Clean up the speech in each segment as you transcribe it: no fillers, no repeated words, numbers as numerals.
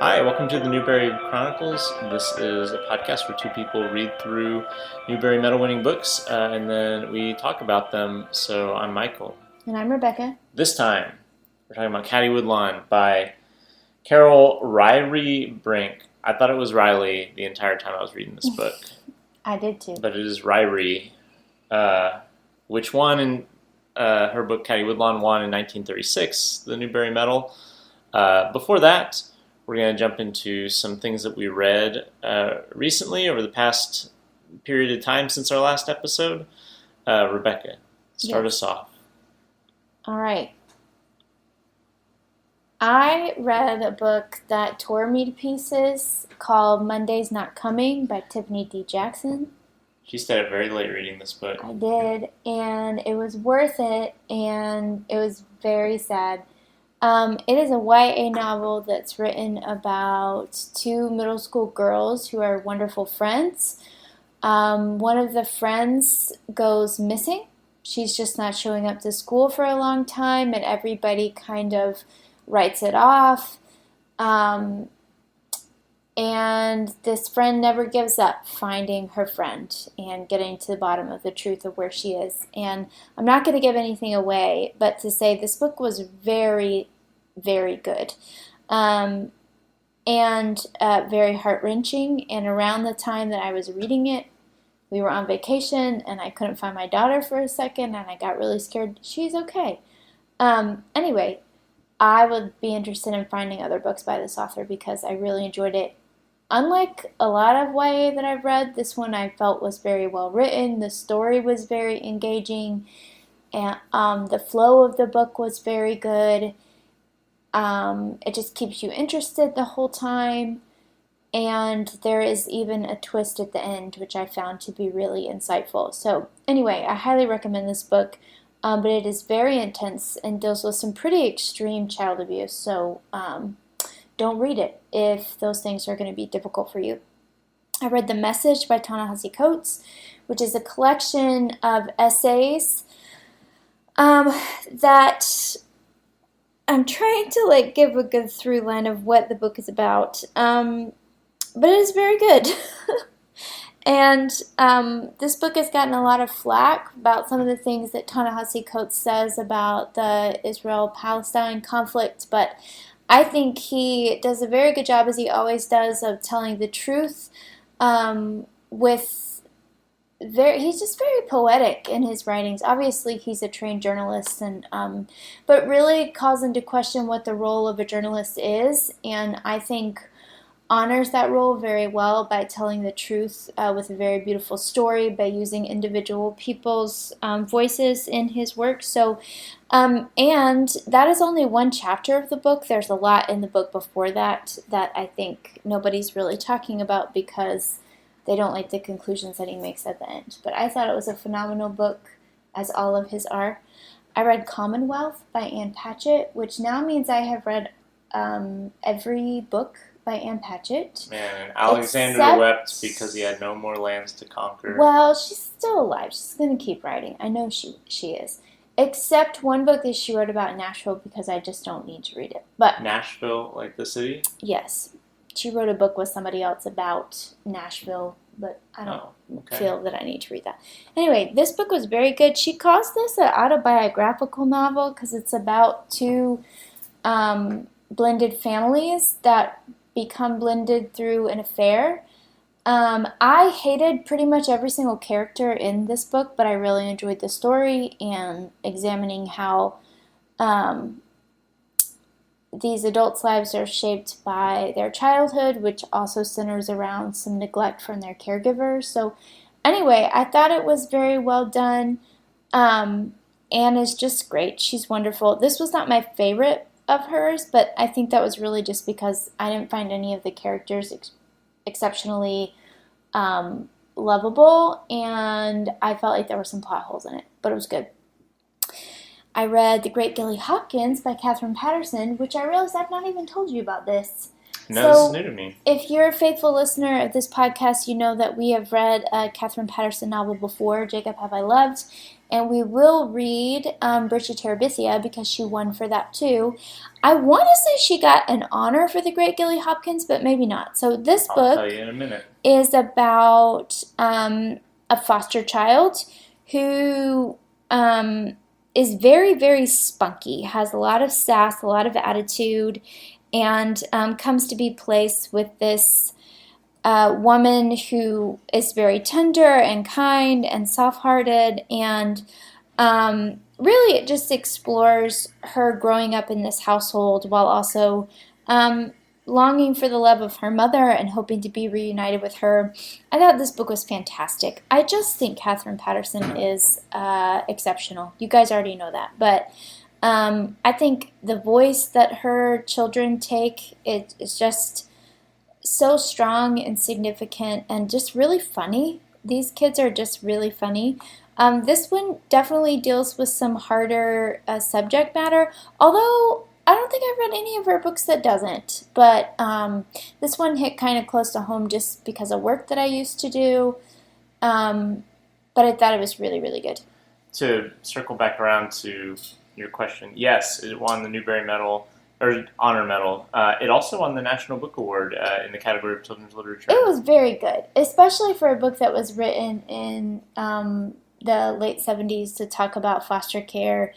Hi, welcome to the Newbery Chronicles. This is a podcast where two people read through Newbery medal-winning books and then we talk about them. So I'm Michael. And I'm Rebecca. This time, we're talking about Caddie Woodlawn by Carol Ryrie Brink. I thought it was Rylie the entire time I was reading this book. I did too. But it is Ryrie, which won in her book Caddie Woodlawn won in 1936, the Newbery Medal. Before that, we're going to jump into some things that we read recently over the past period of time since our last episode. Rebecca, start us off. All right. I read a book that tore me to pieces called Monday's Not Coming by Tiffany D. Jackson. She stayed up very late reading this book. I did, and it was worth it, and it was very sad. It is a YA novel that's written about two middle school girls who are wonderful friends. One of the friends goes missing. She's just not showing up to school for a long time, and everybody kind of writes it off. And this friend never gives up finding her friend and getting to the bottom of the truth of where she is. And I'm not going to give anything away, but to say this book was very, very good and very heart-wrenching. And around the time that I was reading it, we were on vacation and I couldn't find my daughter for a second and I got really scared. She's okay. Anyway, I would be interested in finding other books by this author because I really enjoyed it. Unlike a lot of YA that I've read, this one I felt was very well written. The story was very engaging, and the flow of the book was very good. It just keeps you interested the whole time, and there is even a twist at the end, which I found to be really insightful. So anyway, I highly recommend this book, but it is very intense and deals with some pretty extreme child abuse, so don't read it if those things are going to be difficult for you. I read The Message by Ta-Nehisi Coates, which is a collection of essays that I'm trying to give a good through line of what the book is about, but it is very good. And this book has gotten a lot of flack about some of the things that Ta-Nehisi Coates says about the Israel-Palestine conflict, but I think he does a very good job, as he always does, of telling the truth. He's just very poetic in his writings. Obviously, he's a trained journalist, but really calls into question what the role of a journalist is, and I think honors that role very well by telling the truth with a very beautiful story, by using individual people's voices in his work. So, and that is only one chapter of the book. There's a lot in the book before that I think nobody's really talking about because they don't like the conclusions that he makes at the end. But I thought it was a phenomenal book, as all of his are. I read Commonwealth by Ann Patchett, which now means I have read every book by Ann Patchett. Man, Alexander wept because he had no more lands to conquer. Well, she's still alive. She's going to keep writing. I know she is. Except one book that she wrote about Nashville because I just don't need to read it. But Nashville, like the city? Yes. She wrote a book with somebody else about Nashville, but I don't feel that I need to read that. Anyway, this book was very good. She calls this an autobiographical novel because it's about two blended families that become blended through an affair. I hated pretty much every single character in this book, but I really enjoyed the story and examining how these adults' lives are shaped by their childhood, which also centers around some neglect from their caregivers. So anyway, I thought it was very well done. Anne is just great. She's wonderful. This was not my favorite of hers, but I think that was really just because I didn't find any of the characters exceptionally lovable, and I felt like there were some plot holes in it, but it was good. I read The Great Gilly Hopkins by Catherine Patterson, which I realized I've not even told you about this. No, this is So, new to me. if you're a faithful listener of this podcast, you know that we have read a Catherine Patterson novel before, Jacob Have I Loved, and we will read Bridget Terabithia because she won for that too. I want to say she got an honor for The Great Gilly Hopkins, but maybe not. So this I'll book tell you in a minute. is about a foster child who is very, very spunky, has a lot of sass, a lot of attitude, and comes to be placed with this woman who is very tender and kind and soft-hearted, and really it just explores her growing up in this household while also longing for the love of her mother and hoping to be reunited with her. I thought this book was fantastic. I just think Catherine Patterson is exceptional. You guys already know that, but I think the voice that her children take is just so strong and significant and just really funny. These kids are just really funny. This one definitely deals with some harder subject matter, although I don't think I've read any of her books that doesn't. But this one hit kind of close to home just because of work that I used to do. But I thought it was really, really good. To circle back around to your question, yes, it won the Newbery Medal, or Honor Medal. It also won the National Book Award in the category of children's literature. It was very good, especially for a book that was written in the late 70s to talk about foster care.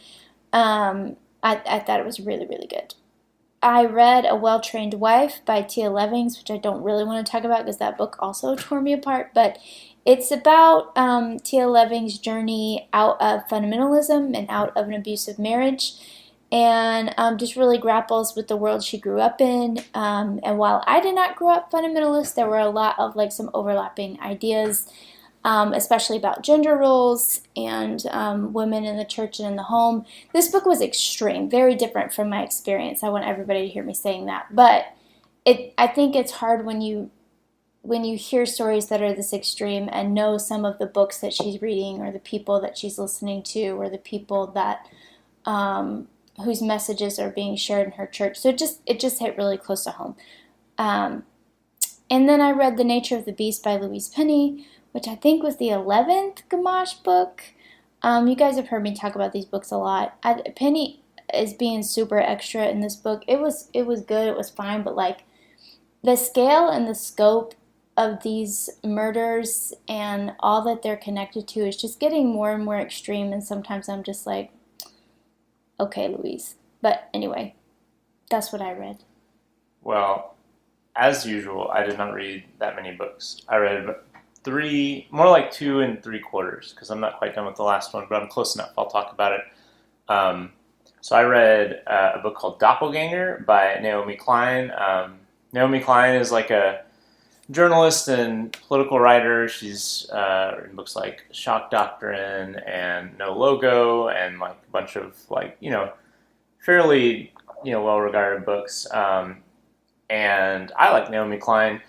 I thought it was really, really good. I read A Well-Trained Wife by Tia Levings, which I don't really want to talk about because that book also tore me apart, but it's about Tia Levings' journey out of fundamentalism and out of an abusive marriage, and just really grapples with the world she grew up in. And while I did not grow up fundamentalist, there were a lot of some overlapping ideas, especially about gender roles and women in the church and in the home. This book was extreme, very different from my experience. I want everybody to hear me saying that, but I think it's hard when you hear stories that are this extreme and know some of the books that she's reading or the people that she's listening to or the people that whose messages are being shared in her church. So it just hit really close to home. And then I read The Nature of the Beast by Louise Penny, which I think was the 11th Gamache book. You guys have heard me talk about these books a lot. Penny is being super extra in this book. It was good, it was fine, but the scale and the scope of these murders and all that they're connected to is just getting more and more extreme, and sometimes I'm just like, okay, Louise. But anyway, that's what I read. Well, as usual, I did not read that many books. I read more like 2 3/4, because I'm not quite done with the last one, but I'm close enough. I'll talk about it. So I read a book called Doppelganger by Naomi Klein. Naomi Klein is a journalist and political writer. She's written books like Shock Doctrine and No Logo and a bunch of fairly well-regarded books. And I like Naomi Klein.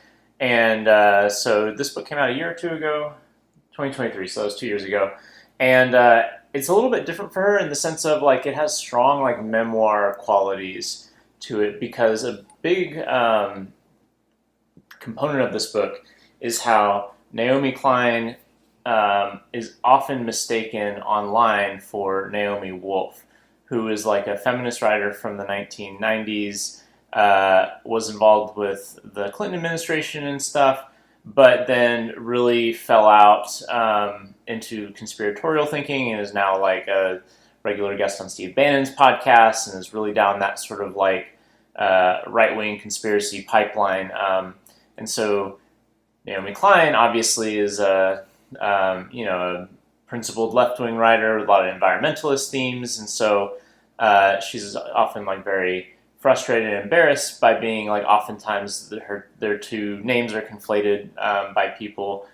And so this book came out a year or two ago, 2023, so that was 2 years ago. And it's a little bit different for her in the sense of it has strong memoir qualities to it, because a big component of this book is how Naomi Klein is often mistaken online for Naomi Wolf, who is a feminist writer from the 1990s, was involved with the Clinton administration and stuff, but then really fell out into conspiratorial thinking and is now a regular guest on Steve Bannon's podcast and is really down that sort of right-wing conspiracy pipeline. And so Naomi Klein obviously is a principled left-wing writer with a lot of environmentalist themes, and so she's often very frustrated and embarrassed by being oftentimes their two names are conflated by people.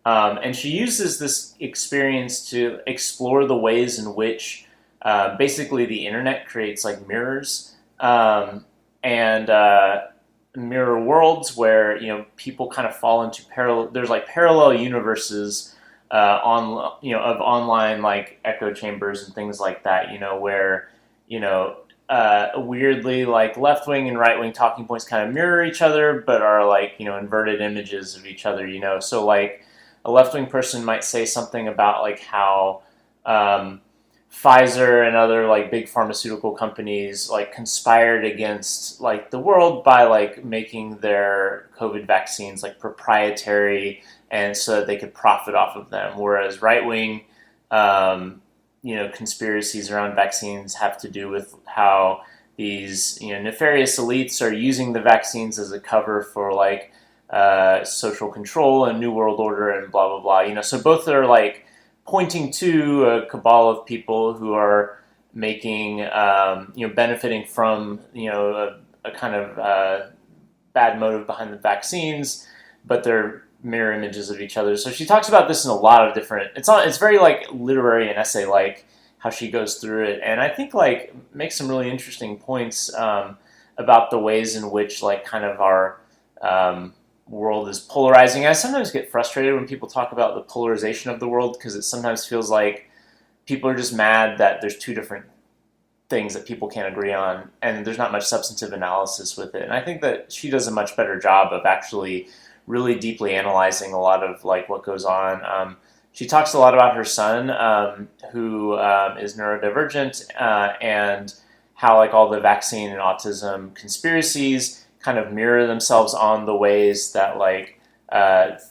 And she uses this experience to explore the ways in which basically the internet creates mirrors and mirror worlds where people kind of fall into parallel universes of online echo chambers and things like that, where weirdly like left wing and right wing talking points kind of mirror each other, but are like inverted images of each other. So like a left wing person might say something about like how Pfizer and other like big pharmaceutical companies like conspired against like the world by like making their COVID vaccines like proprietary and so that they could profit off of them. Whereas right wing, conspiracies around vaccines have to do with how these nefarious elites are using the vaccines as a cover for like social control and new world order and blah blah blah. So both are like pointing to a cabal of people who are making, benefiting from, a kind of bad motive behind the vaccines, but they're mirror images of each other. So she talks about this in a lot of different. It's very like literary and essay like how she goes through it, and I think like makes some really interesting points about the ways in which like kind of our world is polarizing. I sometimes get frustrated when people talk about the polarization of the world because it sometimes feels like people are just mad that there's two different things that people can't agree on and there's not much substantive analysis with it. And I think that she does a much better job of actually really deeply analyzing a lot of like what goes on. She talks a lot about her son who is neurodivergent and how like all the vaccine and autism conspiracies kind of mirror themselves on the ways that like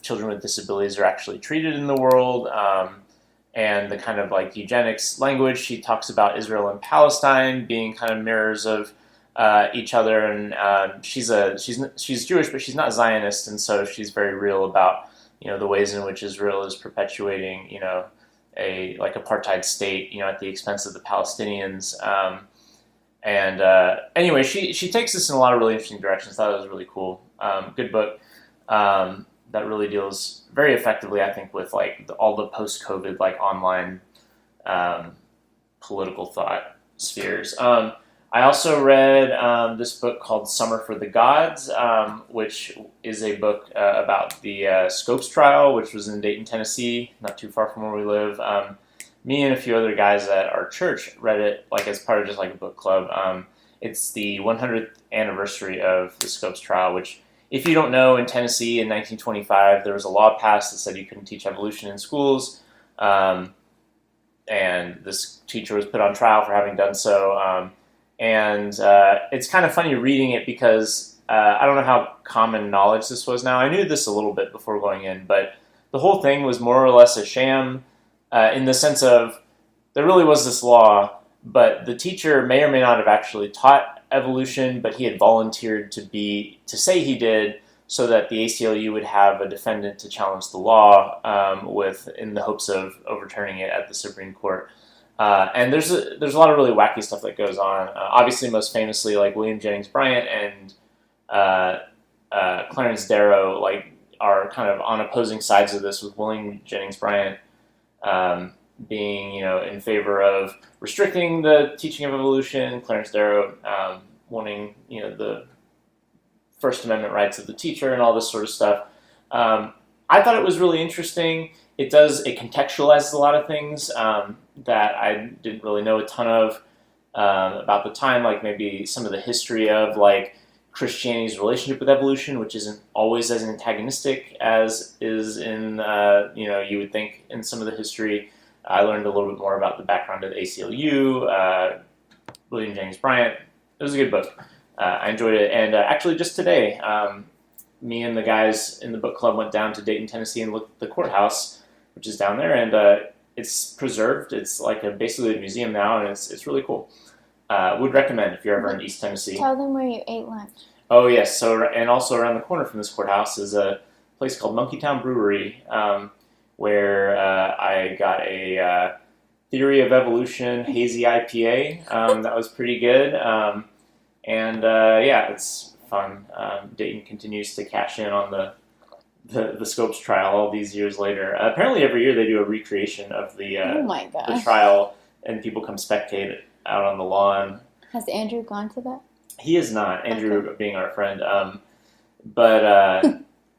children with disabilities are actually treated in the world, and the kind of like eugenics language. She talks about Israel and Palestine being kind of mirrors of each other, and she's Jewish, but she's not Zionist, and so she's very real about the ways in which Israel is perpetuating a like apartheid state at the expense of the Palestinians. Anyway, she takes this in a lot of really interesting directions. I thought it was really cool. Good book that really deals very effectively, I think, with like all the post-COVID like online political thought spheres. I also read this book called Summer for the Gods, which is a book about the Scopes trial, which was in Dayton, Tennessee, not too far from where we live. Me and a few other guys at our church read it like as part of just like a book club. It's the 100th anniversary of the Scopes trial, which, if you don't know, in Tennessee in 1925, there was a law passed that said you couldn't teach evolution in schools. And this teacher was put on trial for having done so. It's kind of funny reading it because I don't know how common knowledge this was now. I knew this a little bit before going in, but the whole thing was more or less a sham. In the sense of there really was this law, but the teacher may or may not have actually taught evolution, but he had volunteered to say he did, so that the ACLU would have a defendant to challenge the law in the hopes of overturning it at the Supreme Court. And there's a lot of really wacky stuff that goes on. Obviously, most famously, like William Jennings Bryant and Clarence Darrow, like are kind of on opposing sides of this. With William Jennings Bryant being, in favor of restricting the teaching of evolution, Clarence Darrow wanting, the First Amendment rights of the teacher and all this sort of stuff. I thought it was really interesting. It contextualizes a lot of things that I didn't really know a ton of about the time, like maybe some of the history of like Christianity's relationship with evolution, which isn't always as antagonistic as is in, you would think in some of the history. I learned a little bit more about the background of the ACLU, William Jennings Bryant. It was a good book. I enjoyed it. And actually just today, me and the guys in the book club went down to Dayton, Tennessee and looked at the courthouse, which is down there. And it's preserved. It's like basically a museum now, and it's really cool. Would recommend if you're ever in East Tennessee. Tell them where you ate lunch. Oh, yes. So, and also around the corner from this courthouse is a place called Monkeytown Brewery, where I got a Theory of Evolution Hazy IPA. That was pretty good. Yeah, it's fun. Dayton continues to cash in on the Scopes trial all these years later. Apparently every year they do a recreation of the trial, and people come spectate out on the lawn. Has Andrew gone to that? He is not. Andrew being our friend. But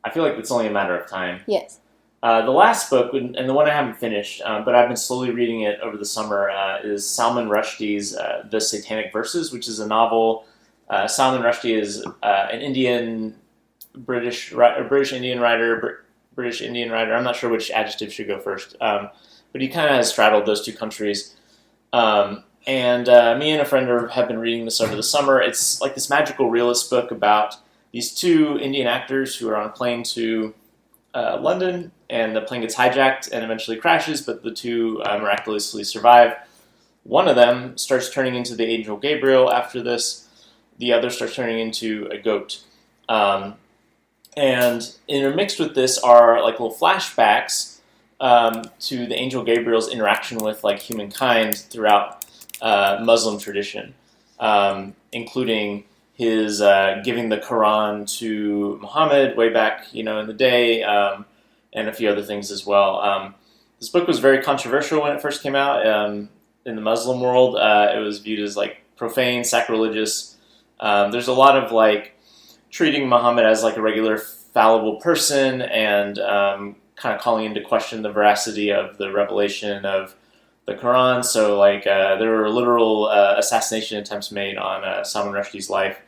I feel like it's only a matter of time. Yes. The last book, and the one I haven't finished, but I've been slowly reading it over the summer, is Salman Rushdie's The Satanic Verses, which is a novel. Salman Rushdie is an Indian, British Indian writer, British Indian writer. I'm not sure which adjective should go first, but he kind of has straddled those two countries. And me and a friend have been reading this over the summer. It's like this magical realist book about these two Indian actors who are on a plane to London, and the plane gets hijacked and eventually crashes, but the two miraculously survive. One of them starts turning into the angel Gabriel after this. The other starts turning into a goat. And intermixed with this are like little flashbacks to the angel Gabriel's interaction with like humankind throughout Muslim tradition, including his giving the Quran to Muhammad way back, in the day, and a few other things as well. This book was very controversial when it first came out in the Muslim world. It was viewed as like profane, sacrilegious. There's a lot of like treating Muhammad as like a regular fallible person and kind of calling into question the veracity of the revelation of the Quran. So like there were literal assassination attempts made on Salman Rushdie's life.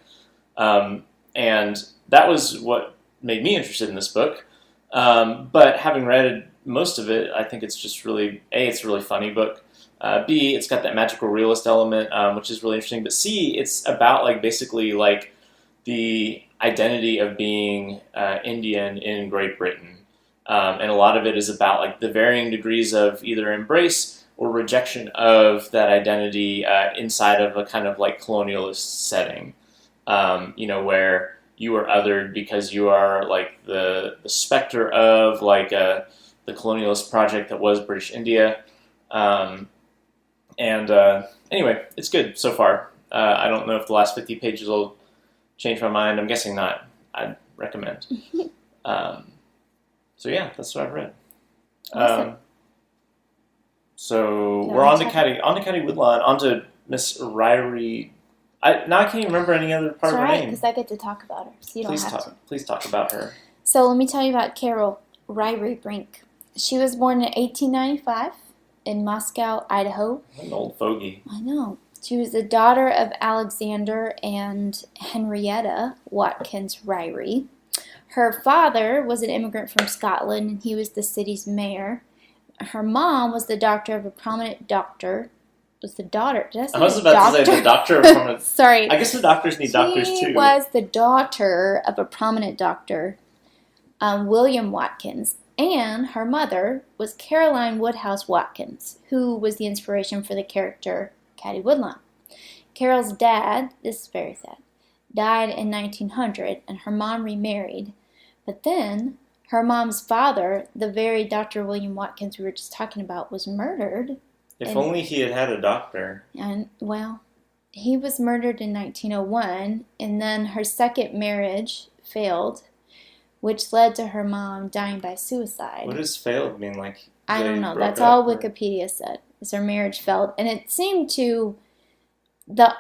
And that was what made me interested in this book. But having read most of it, I think it's just really, A, it's a really funny book. B, it's got that magical realist element, which is really interesting. But C, it's about like basically like the identity of being Indian in Great Britain. And a lot of it is about like the varying degrees of either embrace or rejection of that identity inside of a kind of like colonialist setting. Where you are othered because you are like the specter of like the colonialist project that was British India. Anyway, it's good so far. I don't know if the last 50 pages will change my mind. I'm guessing not. I'd recommend. So yeah, that's what I've read. Awesome. So we're on to Caddie Woodlawn, on to Miss Ryrie. Now I can't even remember any other part of her name. Because I get to talk about her, so you don't have to. Please talk about her. So let me tell you about Carol Ryrie Brink. She was born in 1895 in Moscow, Idaho. An old fogey. I know. She was the daughter of Alexander and Henrietta Watkins Ryrie. Her father was an immigrant from Scotland, and he was the city's mayor. Her mom was the daughter of a prominent doctor. Was the daughter? Did I say I was about to say the doctor of a prominent. Sorry. I guess the doctors need doctors too. She was the daughter of a prominent doctor, William Watkins, and her mother was Caroline Woodhouse Watkins, who was the inspiration for the character Caddie Woodlawn. Carol's dad, this is very sad, died in 1900, and her mom remarried. But then her mom's father, the very Dr. William Watkins we were just talking about, was murdered. If only he had had a doctor. And, well, he was murdered in 1901, and then her second marriage failed, which led to her mom dying by suicide. What does failed mean? Like, I don't know. That's all Wikipedia said, is her marriage failed. And it seemed to,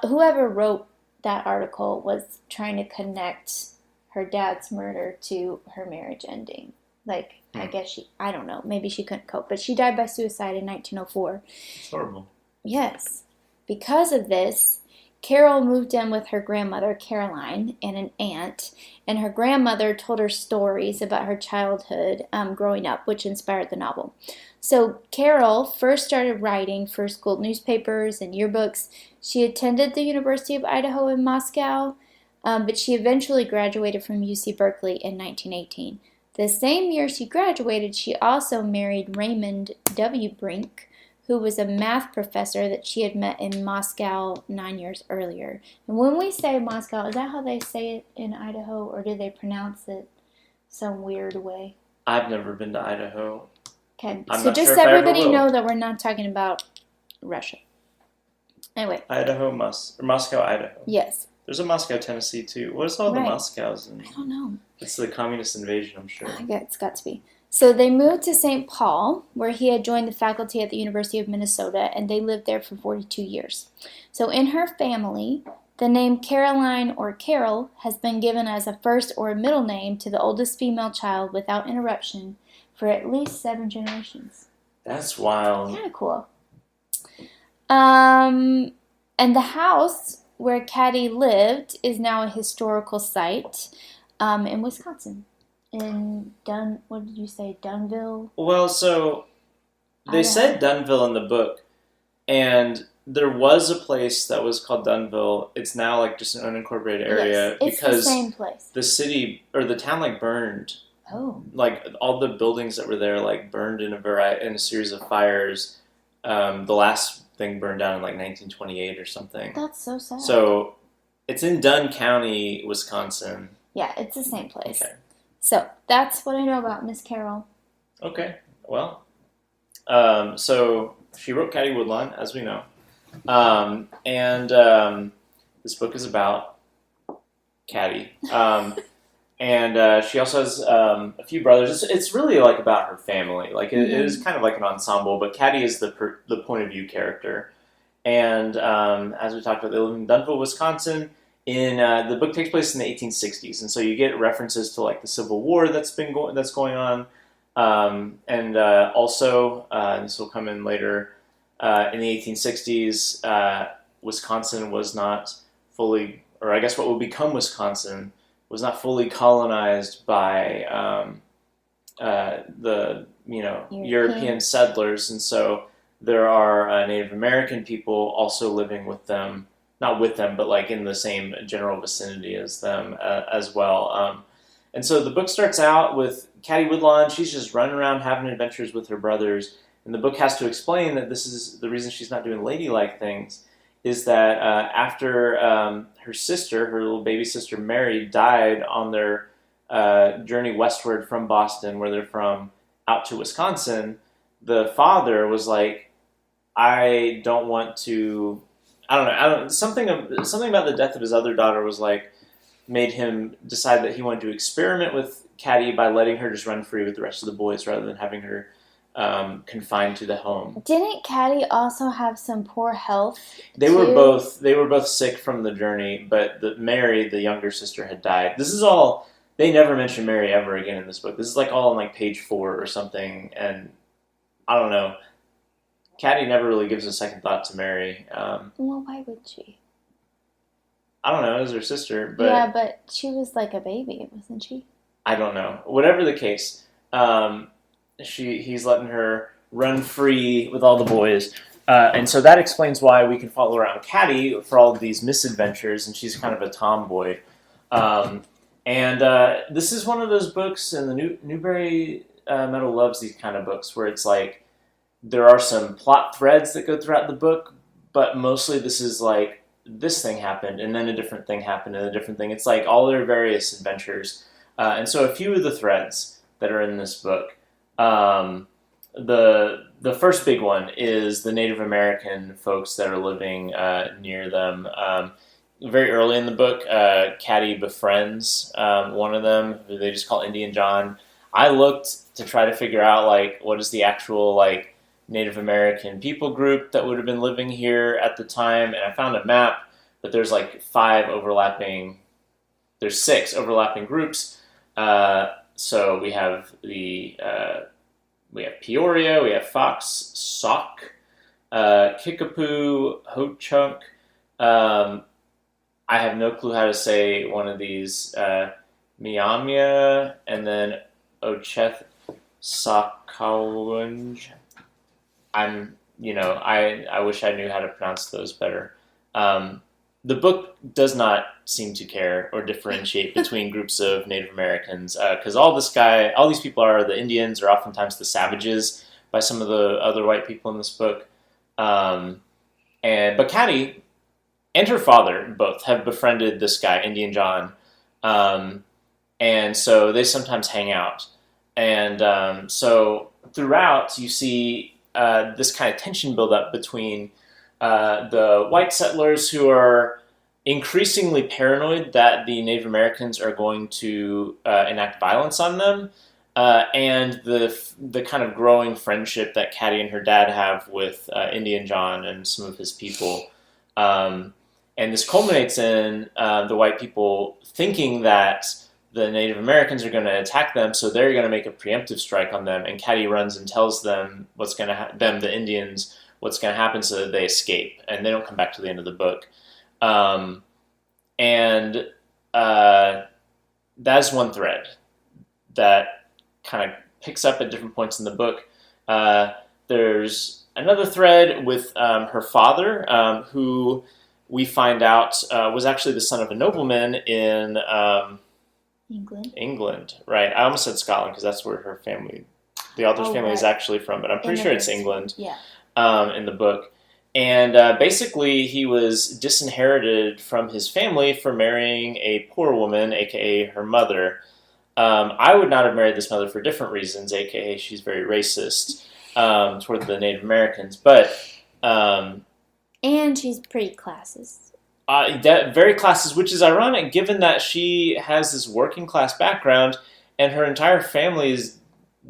whoever wrote that article was trying to connect her dad's murder to her marriage ending. Like, I guess I don't know, maybe she couldn't cope. But she died by suicide in 1904. It's horrible. Yes. Because of this, Carol moved in with her grandmother, Caroline, and an aunt. And her grandmother told her stories about her childhood growing up, which inspired the novel. So Carol first started writing for school newspapers and yearbooks. She attended the University of Idaho in Moscow, but she eventually graduated from UC Berkeley in 1918. The same year she graduated, she also married Raymond W. Brink, who was a math professor that she had met in Moscow 9 years earlier. And when we say Moscow, is that how they say it in Idaho, or do they pronounce it some weird way? I've never been to Idaho. Okay, so just so everybody know that we're not talking about Russia. Anyway. Moscow, Idaho. Yes. There's a Moscow, Tennessee, too. What is all the Moscows? I don't know. It's the communist invasion, I'm sure. It's got to be. So they moved to St. Paul, where he had joined the faculty at the University of Minnesota, and they lived there for 42 years. So in her family, the name Caroline or Carol has been given as a first or a middle name to the oldest female child without interruption for at least 7 generations. That's wild. Kind of cool. And the house where Caddie lived is now a historical site in Wisconsin. What did you say, Dunville? Well, so they said Dunville in the book, and there was a place that was called Dunville. It's now like just an unincorporated area. Yes, it's because the same place. The city, or the town, like burned. Oh. Like all the buildings that were there, like burned in a series of fires. The last thing burned down in like 1928 or something. That's so sad. So it's in Dunn County, Wisconsin. Yeah, it's the same place. Okay. So that's what I know about Miss Carol. Okay. Well, so she wrote Caddie Woodlawn, as we know. This book is about Caddie. And she also has a few brothers. It's really like about her family. Like it is kind of like an ensemble, but Caddie is the point of view character. And as we talked about, they live in Dunville, Wisconsin. The book takes place in the 1860s, and so you get references to like the Civil War that's going on, and also this will come in later. In the 1860s, Wisconsin was not fully, or I guess what would become Wisconsin, was not fully colonized by the European settlers, and so there are Native American people also living with them, not with them, but like in the same general vicinity as them as well. And so the book starts out with Caddie Woodlawn. She's just running around having adventures with her brothers, and the book has to explain that this is the reason she's not doing ladylike things. Is that after her little baby sister Mary, died on their journey westward from Boston, where they're from, out to Wisconsin, the father was like, I don't want to, something about the death of his other daughter was like, made him decide that he wanted to experiment with Caddie by letting her just run free with the rest of the boys rather than having her confined to the home. Didn't Caddie also have some poor health? They were both sick from the journey, but Mary, the younger sister, had died. This is all, they never mention Mary ever again in this book. This is like all on like page 4 or something, and I don't know. Caddie never really gives a second thought to Mary. Well, why would she? I don't know, it was her sister, but yeah, but she was like a baby, wasn't she? I don't know. Whatever the case, he's letting her run free with all the boys. And so that explains why we can follow around Caddie for all of these misadventures, and she's kind of a tomboy. This is one of those books, and the Newbery Metal loves these kind of books, where it's like, there are some plot threads that go throughout the book, but mostly this is like, this thing happened, and then a different thing happened, and a different thing. It's like all their various adventures. And so a few of the threads that are in this book, the first big one is the Native American folks that are living near them. Very early in the book, Caddie befriends one of them, who they just call Indian John. I looked to try to figure out like what is the actual like Native American people group that would have been living here at the time, and I found a map, but there's like 6 overlapping groups. So we have Peoria, we have Fox, Sauk, Kickapoo, Ho-Chunk. I have no clue how to say one of these. Miamia, and then Ocheth Sakawunj. I wish I knew how to pronounce those better. The book does not seem to care or differentiate between groups of Native Americans, because all these people are the Indians, or oftentimes the savages by some of the other white people in this book. But Caddie and her father both have befriended this guy, Indian John, and so they sometimes hang out. And so throughout, you see this kind of tension build up between the white settlers, who are increasingly paranoid that the Native Americans are going to enact violence on them, and the kind of growing friendship that Caddie and her dad have with Indian John and some of his people. And this culminates in the white people thinking that the Native Americans are going to attack them, so they're going to make a preemptive strike on them. And Caddie runs and tells them what's going to them, the Indians, what's going to happen, so that they escape, and they don't come back to the end of the book. And that's one thread that kind of picks up at different points in the book. There's another thread with her father, who we find out was actually the son of a nobleman in England, right? I almost said Scotland because that's where her family, the author's family, is actually from, but I'm pretty sure it's England. Yeah. In the book. And basically, he was disinherited from his family for marrying a poor woman, aka her mother. I would not have married this mother for different reasons, aka she's very racist toward the Native Americans. But and she's pretty classist. Very classist, which is ironic given that she has this working class background and her entire family is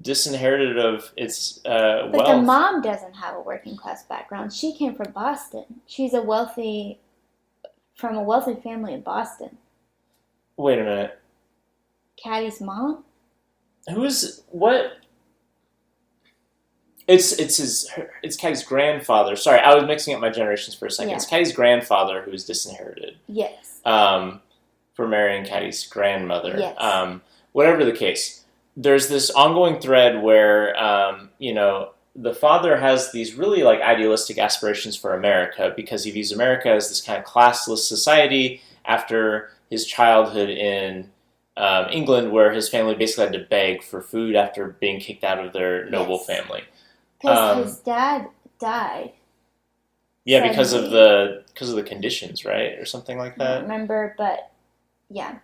disinherited of its wealth. But the mom doesn't have a working class background. She came from Boston. She's from a wealthy family in Boston. Wait a minute. Caddie's mom? What? It's Caddie's grandfather. Sorry, I was mixing up my generations for a second. Yeah. It's Caddie's grandfather who was disinherited. Yes. For marrying Caddie's grandmother. Yes. Whatever the case. There's this ongoing thread where, the father has these really like idealistic aspirations for America because he views America as this kind of classless society after his childhood in England, where his family basically had to beg for food after being kicked out of their noble family. Because his dad died. Yeah, because of the conditions, right, or something like that. I don't remember, but yeah.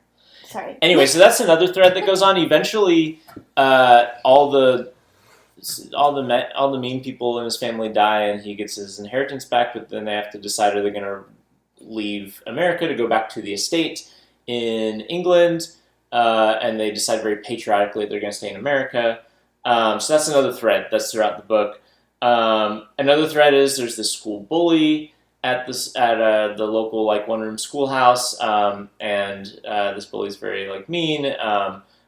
Sorry. Anyway, so that's another thread that goes on. Eventually, all the mean people in his family die, and he gets his inheritance back. But then they have to decide are they going to leave America to go back to the estate in England, and they decide very patriotically they're going to stay in America. So that's another thread that's throughout the book. Another thread is there's this school bully at the local like one-room schoolhouse, and this bully's very like mean,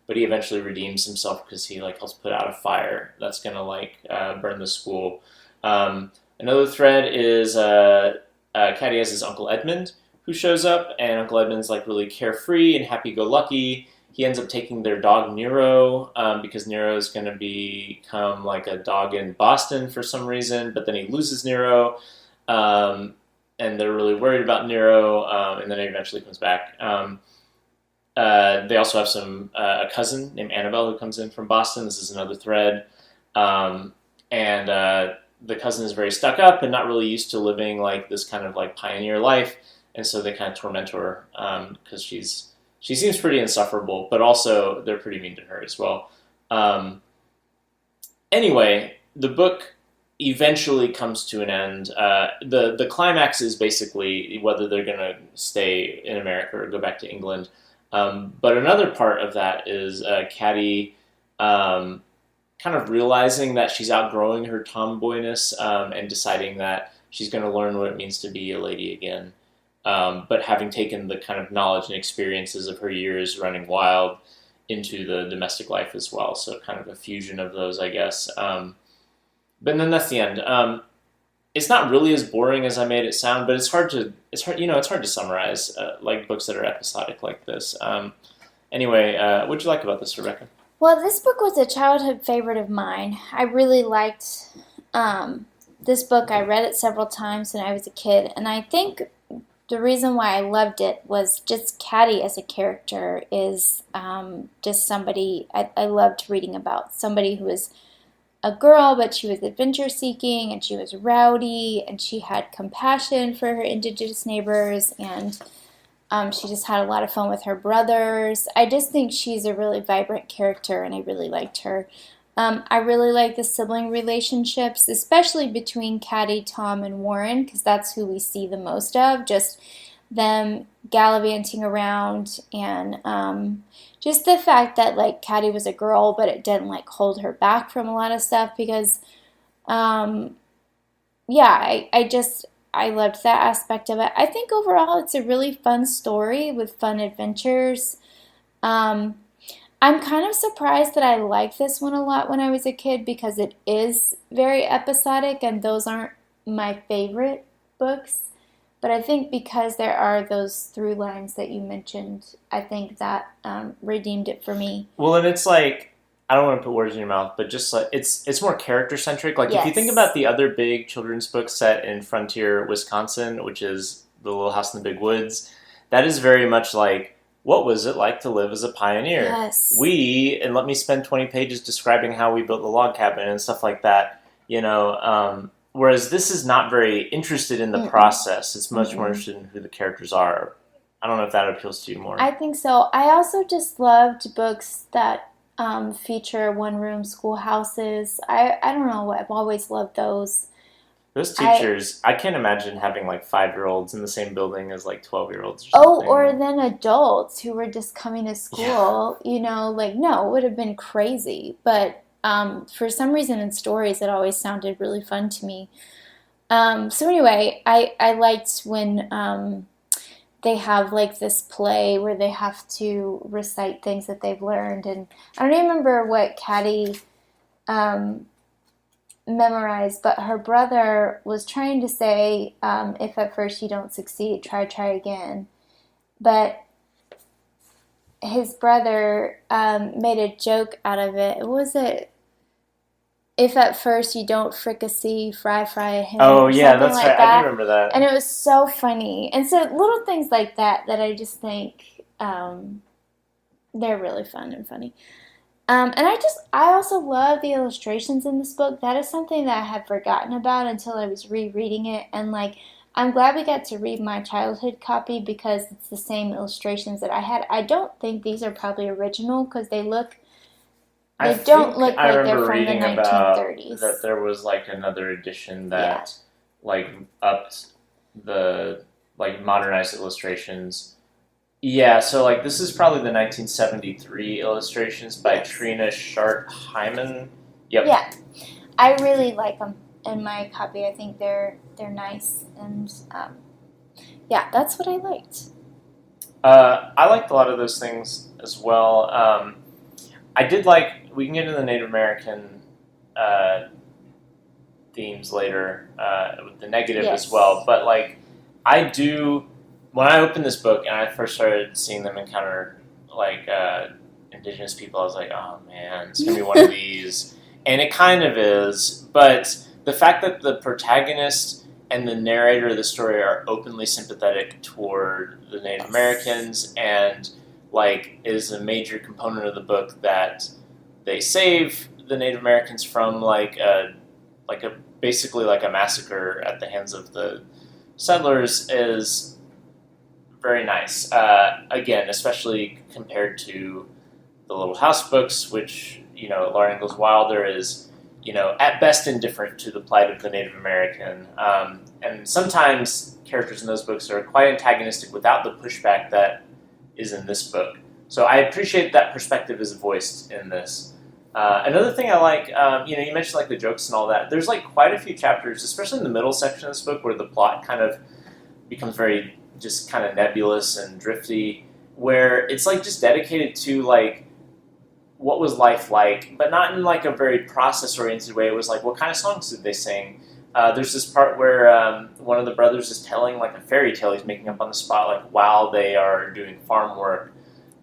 but he eventually redeems himself because he like helps put out a fire that's gonna like burn the school. Another thread is Caddie has his Uncle Edmund who shows up, and Uncle Edmund's like really carefree and happy-go-lucky. He ends up taking their dog Nero because Nero is going to become like a dog in Boston for some reason, but then he loses Nero. And they're really worried about Nero, and then he eventually comes back. They also have a cousin named Annabelle who comes in from Boston. This is another thread. And the cousin is very stuck up and not really used to living like this kind of like pioneer life, and so they kind of torment her because she seems pretty insufferable, but also they're pretty mean to her as well. Anyway, the book eventually comes to an end. The climax is basically whether they're going to stay in America or go back to England. But another part of that is Caddie kind of realizing that she's outgrowing her tomboyness and deciding that she's going to learn what it means to be a lady again. But having taken the kind of knowledge and experiences of her years running wild into the domestic life as well. So kind of a fusion of those, I guess. But then that's the end. It's not really as boring as I made it sound, but it's hard to summarize like books that are episodic like this. Anyway, what'd you like about this, Rebecca? Well, this book was a childhood favorite of mine. I really liked this book. I read it several times when I was a kid, and I think the reason why I loved it was just Caddie as a character is just somebody I loved reading about. Somebody who was a girl, but she was adventure-seeking, and she was rowdy, and she had compassion for her indigenous neighbors, and she just had a lot of fun with her brothers. I just think she's a really vibrant character, and I really liked her. I really like the sibling relationships, especially between Caddie, Tom, and Warren, because that's who we see the most of, just them gallivanting around, and just the fact that like Caddie was a girl, but it didn't like hold her back from a lot of stuff because, I loved that aspect of it. I think overall it's a really fun story with fun adventures. Um, I'm kind of surprised that I liked this one a lot when I was a kid because it is very episodic and those aren't my favorite books. But I think because there are those through lines that you mentioned, I think that redeemed it for me. Well, and it's like I don't want to put words in your mouth, but just like it's more character centric. Like if you think Yes. about the other big children's books set in Frontier, Wisconsin, which is The Little House in the Big Woods, that is very much like what was it like to live as a pioneer? Yes. And let me spend 20 pages describing how we built the log cabin and stuff like that. Whereas this is not very interested in the Mm-mm. process; it's much more Mm-mm. interested in who the characters are. I don't know if that appeals to you more. I think so. I also just loved books that feature one room schoolhouses. I don't know. I've always loved those. Those I teachers, I can't imagine having like 5-year-olds in the same building as like 12-year-olds or Oh, something. or then adults who were just coming to Yeah. school, like, no, it would have been crazy. But for some reason in stories, it always sounded really fun to me. So anyway, I liked when they have like this play where they have to recite things that they've learned. And I don't even remember what Caddie um, memorized, but her brother was trying to say, if at first you don't succeed, try again. But his brother made a joke out of it. What was it? If at first you don't fricassee, fry a hen, Oh or yeah, something that's like right. I do that. remember that. And it was so funny. And so little things like that that I just think they're really fun and funny. And I also love the illustrations in this book. That is something that I had forgotten about until I was rereading it. And like, I'm glad we got to read my childhood copy because it's the same illustrations that I had. I don't think these are probably original because I they don't think look I like they're remember from the reading about that 1930s. there was like another edition Yeah. that like upped the like modernized illustrations. Yeah, so like this is probably the 1973 illustrations by Yes. Trina Shart Hyman. Yep. Yeah. I really like them in my copy. I think they're nice and yeah, that's what I liked. I liked a lot of those things as well. I did like. We can get into the Native American uh, themes later with the negative as well. Yes. But like, I do. When I opened this book and I first started seeing them encounter like indigenous people, I was like, oh man, it's gonna be one of these, and it kind of is. But the fact that the protagonist and the narrator of the story are openly sympathetic toward the Native Yes. Americans and like is a major component of the book that they save the Native Americans from like a basically like a massacre at the hands of the settlers is very nice. Again, especially compared to the Little House books, which Laura Ingalls Wilder is at best indifferent to the plight of the Native American, and sometimes characters in those books are quite antagonistic without the pushback that is in this book. So I appreciate that perspective is voiced in this. Another thing I like, you mentioned like the jokes and all that. There's like quite a few chapters, especially in the middle section of this book, where the plot kind of becomes very just kind of nebulous and drifty, where it's like just dedicated to like what was life like, but not in like a very process oriented way. It was like what kind of songs did they sing? There's this part where one of the brothers is telling like a fairy tale he's making up on the spot, like while they are doing farm work,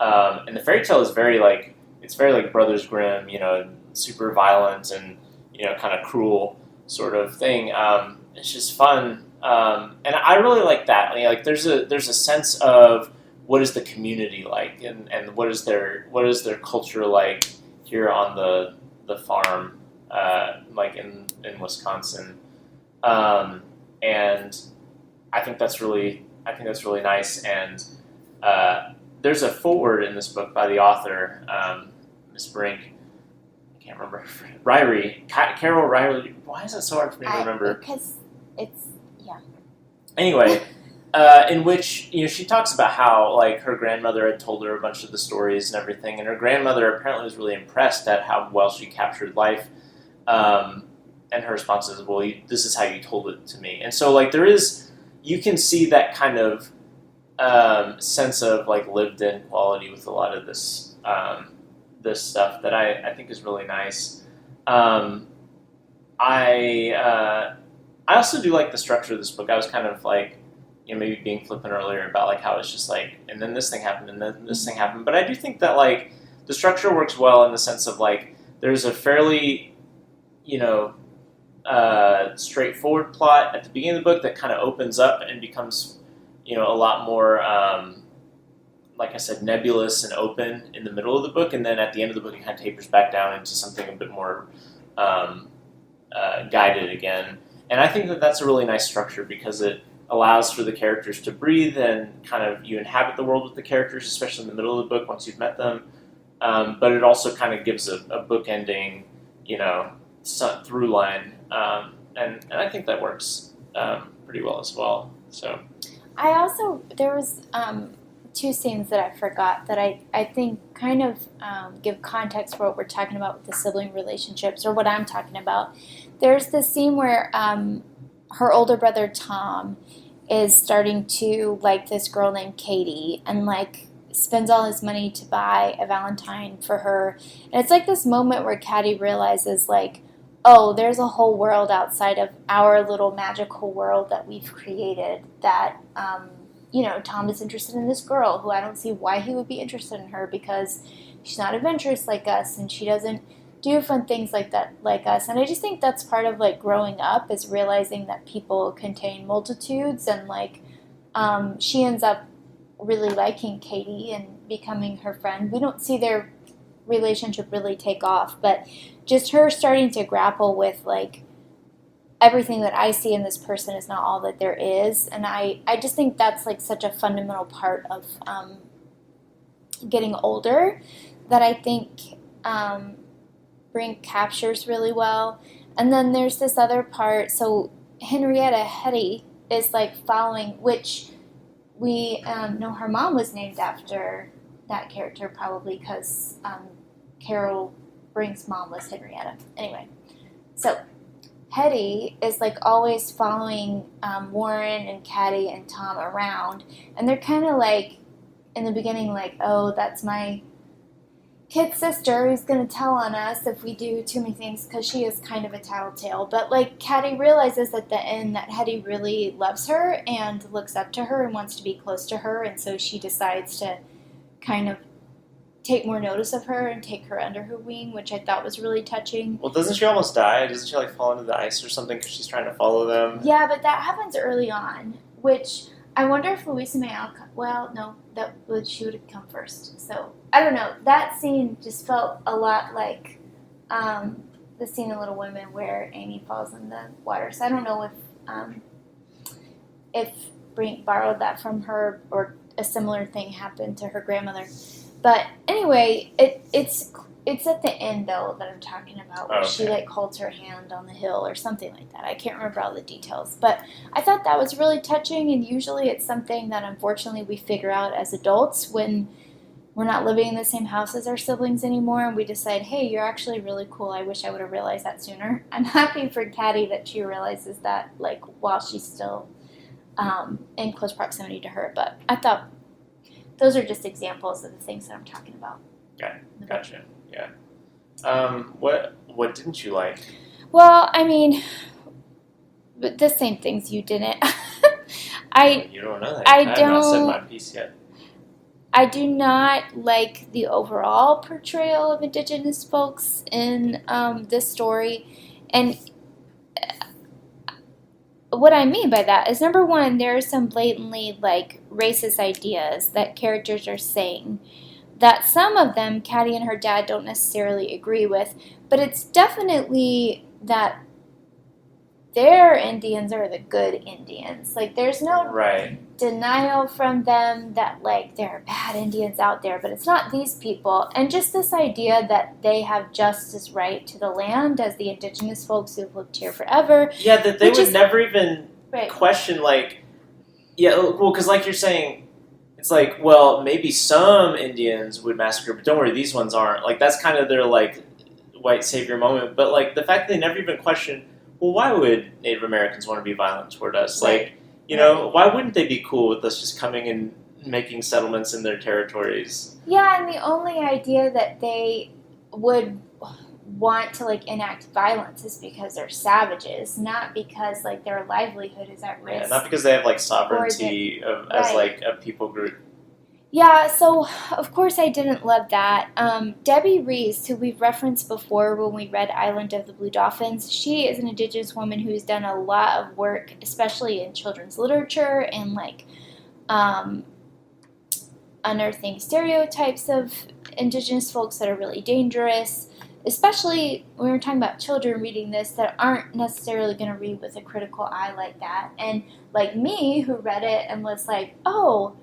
and the fairy tale is very like it's very like Brothers Grimm, super violent and kind of cruel sort of thing. It's just fun, and I really like that. I mean, like there's a sense of what is the community like, and what is their culture like here on the farm, like in Wisconsin, and I think that's really nice. And there's a foreword in this book by the author, Miss Brink. I can't remember. Ryrie, Carol Rylie. Why is it so hard for me to remember? Because it's yeah. Anyway, in which she talks about how like her grandmother had told her a bunch of the stories and everything, and her grandmother apparently was really impressed at how well she captured life. And her response is, "Well, this is how you told it to me." And so like you can see that kind of sense of like lived-in quality with a lot of this stuff that I think is really nice. I also do like the structure of this book. I was kind of like, maybe being flippant earlier about like how it's just like, and then this thing happened, and then this thing happened. But I do think that like the structure works well in the sense of like there's a fairly, straightforward plot at the beginning of the book that kind of opens up and becomes, a lot more, like I said, nebulous and open in the middle of the book, and then at the end of the book it kind of tapers back down into something a bit more guided again. And I think that that's a really nice structure because it allows for the characters to breathe and kind of you inhabit the world with the characters, especially in the middle of the book once you've met them. But it also kind of gives a book-ending, through line, and I think that works pretty well as well. So there was two scenes that I forgot that I think kind of give context for what we're talking about with the sibling relationships, or what I'm talking about. There's this scene where her older brother Tom is starting to like this girl named Katie, and like spends all his money to buy a Valentine for her. And it's like this moment where Caddie realizes like, oh, there's a whole world outside of our little magical world that we've created that, Tom is interested in this girl who I don't see why he would be interested in her, because she's not adventurous like us and she doesn't do fun things like that like us. And I just think that's part of like growing up, is realizing that people contain multitudes, and like she ends up really liking Katie and becoming her friend. We don't see their relationship really take off, but just her starting to grapple with like everything that I see in this person is not all that there is. And I just think that's like such a fundamental part of getting older that I think Brink captures really well. And then there's this other part. So Henrietta Hetty is like following, which we know her mom was named after that character, probably because Carol Brink's mom was Henrietta. Anyway, so Hetty is like always following Warren and Caddie and Tom around, and they're kind of like in the beginning like, oh, that's my kid sister who's going to tell on us if we do too many things, because she is kind of a tattletale. But like Caddie realizes at the end that Hetty really loves her and looks up to her and wants to be close to her, and so she decides to kind of take more notice of her and take her under her wing, which I thought was really touching. Well, doesn't she almost die? Doesn't she like fall into the ice or something because she's trying to follow them? Yeah, but that happens early on, which I wonder if Louisa May Alcott, well, no, she would have come first. So, I don't know. That scene just felt a lot like the scene in Little Women where Amy falls in the water. So I don't know if Brink borrowed that from her or a similar thing happened to her grandmother. But anyway, it's at the end, though, that I'm talking about, where she like holds her hand on the hill or something like that. I can't remember all the details, but I thought that was really touching, and usually it's something that unfortunately we figure out as adults when we're not living in the same house as our siblings anymore, and we decide, hey, you're actually really cool. I wish I would have realized that sooner. I'm happy for Caddie that she realizes that like while she's still in close proximity to her, but I thought those are just examples of the things that I'm talking about. Okay, gotcha. Yeah. What didn't you like? Well, I mean, the same things you didn't. You don't know that. I have not said my piece yet. I do not like the overall portrayal of Indigenous folks in this story, and what I mean by that is, number one, there are some blatantly like racist ideas that characters are saying that some of them Caddie and her dad don't necessarily agree with, but it's definitely that their Indians are the good Indians. Like, there's no denial from them that like there are bad Indians out there, but it's not these people. And just this idea that they have just as right to the land as the Indigenous folks who've lived here forever. Yeah, that they would never even question like, well, because like you're saying, it's like, well, maybe some Indians would massacre, but don't worry, these ones aren't. Like, that's kind of their, like, white savior moment. But, like, the fact that they never even question, well, why would Native Americans want to be violent toward us? Like, why wouldn't they be cool with us just coming and making settlements in their territories. Yeah, and the only idea that they would want to like enact violence is because they're savages, not because like their livelihood is at risk. Yeah, not because they have like sovereignty as like a people group. Yeah, so of course I didn't love that. Debbie Reese, who we've referenced before when we read Island of the Blue Dolphins, she is an Indigenous woman who's done a lot of work, especially in children's literature and like unearthing stereotypes of Indigenous folks that are really dangerous, especially when we're talking about children reading this that aren't necessarily going to read with a critical eye like that. And like me, who read it and was like, oh,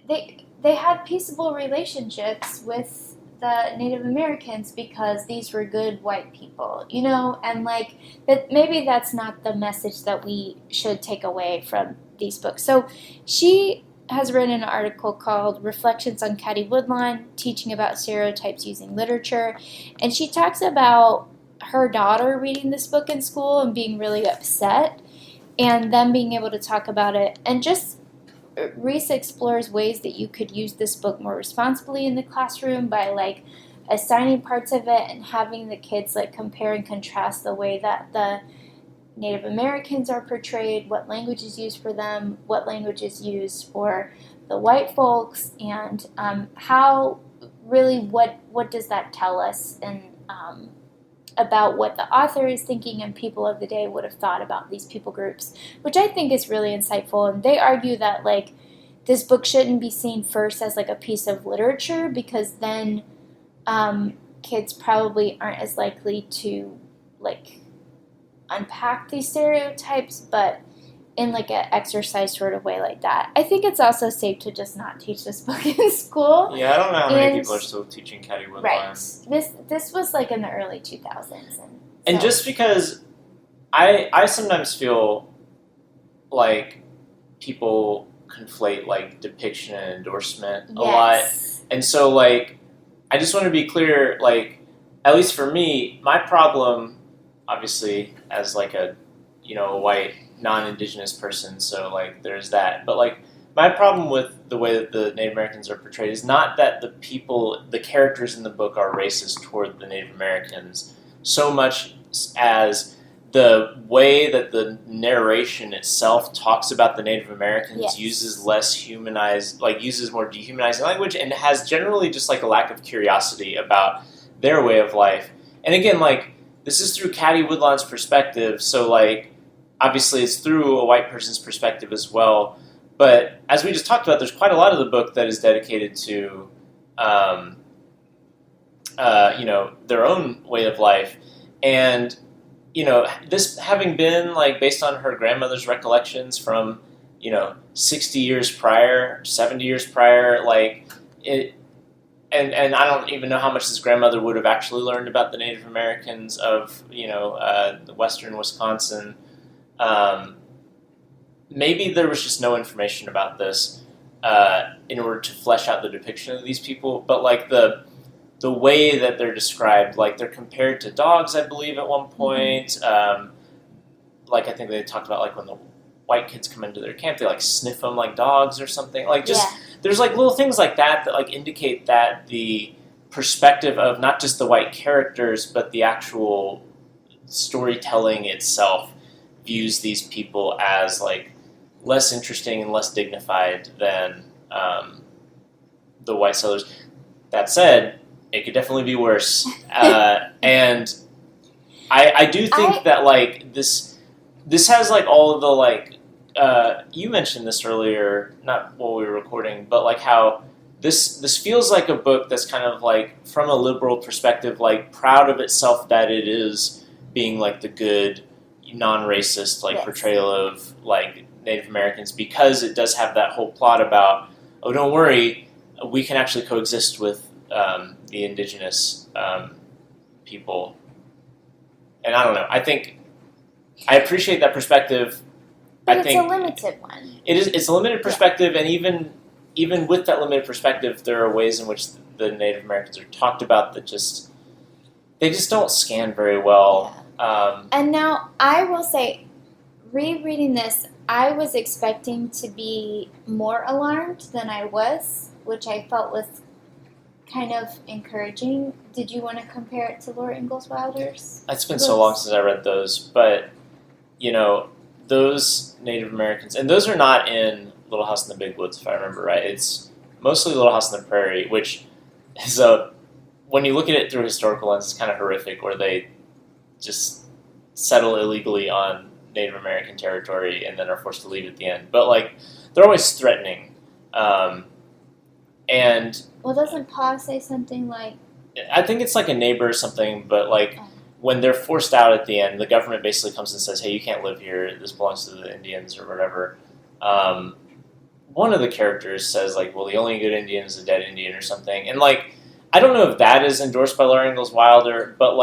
they had peaceable relationships with the Native Americans because these were good white people, you know, and like that maybe that's not the message that we should take away from these books. So she has written an article called Reflections on Caddie Woodlawn, Teaching About Stereotypes Using Literature, and she talks about her daughter reading this book in school and being really upset and them being able to talk about it. And just Reese explores ways that you could use this book more responsibly in the classroom by like assigning parts of it and having the kids like compare and contrast the way that the Native Americans are portrayed, what language is used for them, what language is used for the white folks, and how really what does that tell us and about what the author is thinking and people of the day would have thought about these people groups, which I think is really insightful. And they argue that like this book shouldn't be seen first as like a piece of literature because then kids probably aren't as likely to like unpack these stereotypes, but in like an exercise sort of way like that. I think it's also safe to just not teach this book in school. Yeah, I don't know how many people are still teaching Caddie Woodlawn. Right. This was like in the early 2000s. And just because I sometimes feel like people conflate like depiction and endorsement a lot. And so like I just want to be clear, like at least for me, my problem obviously as like a a white non-Indigenous person, so like there's that. But like my problem with the way that the Native Americans are portrayed is not that the characters in the book are racist toward the Native Americans, so much as the way that the narration itself talks about the Native Americans uses less humanized, like uses more dehumanizing language and has generally just like a lack of curiosity about their way of life. And again, like this is through Caddie Woodlawn's perspective, so like obviously it's through a white person's perspective as well. But as we just talked about, there's quite a lot of the book that is dedicated to, their own way of life. And, this having been like based on her grandmother's recollections from, 60 years prior, 70 years prior, like it, and I don't even know how much this grandmother would have actually learned about the Native Americans of, the western Wisconsin. Maybe there was just no information about this in order to flesh out the depiction of these people, but like the way that they're described, like they're compared to dogs, I believe, at one point. Like I think they talked about like when the white kids come into their camp, they like sniff them like dogs or something. Like just there's like little things like that that like indicate that the perspective of not just the white characters, but the actual storytelling itself views these people as like less interesting and less dignified than the white settlers. That said, it could definitely be worse. And I do think that like this has like all of the like you mentioned this earlier, not while we were recording, but like how this feels like a book that's kind of like from a liberal perspective, like proud of itself that it is being like the good non-racist like portrayal of like Native Americans, because it does have that whole plot about, oh, don't worry, we can actually coexist with the indigenous people. And I don't know, I think I appreciate that perspective. But it's a limited one. It's a limited perspective, and even with that limited perspective, there are ways in which the Native Americans are talked about that they just don't scan very well. And now I will say, rereading this, I was expecting to be more alarmed than I was, which I felt was kind of encouraging. Did you want to compare it to Laura Ingalls Wilder's? It's been so long since I read those, but, those Native Americans, and those are not in Little House in the Big Woods, if I remember right. It's mostly Little House on the Prairie, which is when you look at it through a historical lens, it's kind of horrific, where they just settle illegally on Native American territory and then are forced to leave at the end. But, they're always threatening. And Well, doesn't Pa say something like... I think it's like a neighbor or something, but when they're forced out at the end, the government basically comes and says, hey, you can't live here, this belongs to the Indians or whatever. One of the characters says, well, the only good Indian is a dead Indian or something. And, I don't know if that is endorsed by Laura Ingalls Wilder, but,